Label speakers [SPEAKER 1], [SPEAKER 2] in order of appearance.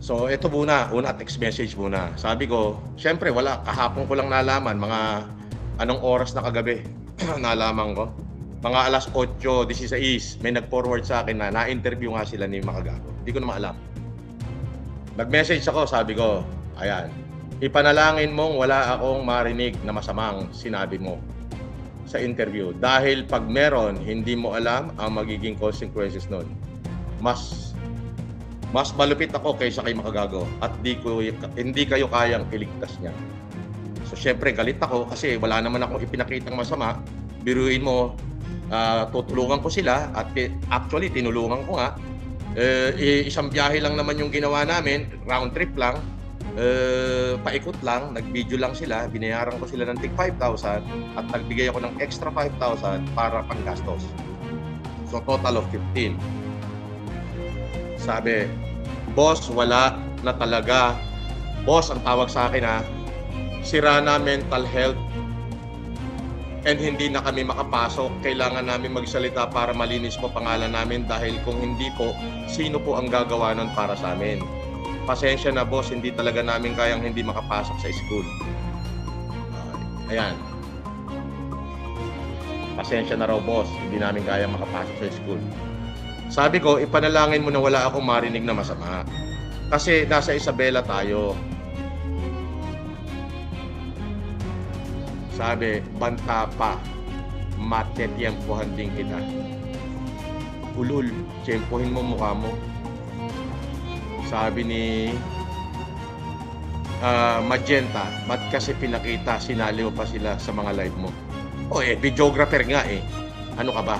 [SPEAKER 1] So ito muna, una text message muna. Sabi ko, siyempre wala, kahapon ko lang nalaman, mga anong oras na kagabi nalaman ko. Mga alas 8:16 may nag-forward sa akin na na-interview nga sila ni Makagago. Hindi ko naman alam. Nag-message ako, sabi ko, ayan, ipanalangin mong wala akong marinig na masamang sinabi mo sa interview. Dahil pag meron, hindi mo alam ang magiging consequences nun. Mas malupit ako kaysa kay Makagago at hindi kayo kayang iligtas niya. So syempre galit ako kasi wala naman akong ipinakitang masama. Biruin mo, tutulungan ko sila at actually tinulungan ko nga. Isang biyahe lang naman yung ginawa namin, round trip lang. Paikot lang, nag-video lang sila, binayaran ko sila ng tig 5,000 at nagbigay ako ng extra 5,000 para panggastos. So total of 15. Sabi, boss, wala na talaga. Boss, ang tawag sa akin sira na mental health and hindi na kami makapasok. Kailangan namin magsalita para malinis po pangalan namin dahil kung hindi po, sino po ang gagawa nun para sa amin? Pasensya na boss, hindi talaga namin kayang hindi makapasok sa school. Ayan. Pasensya na raw boss, hindi namin kayang makapasok sa school. Sabi ko, ipanalangin mo na wala akong marinig na masama. Kasi nasa Isabela tayo. Sabi, banta pa, matetyempohan din kita. Ulul, tiyempohin mo mukha mo. Sabi ni Magenta, ba't kasi pinakita, sinali mo pa sila sa mga live mo? Videographer nga eh. Ano ka ba?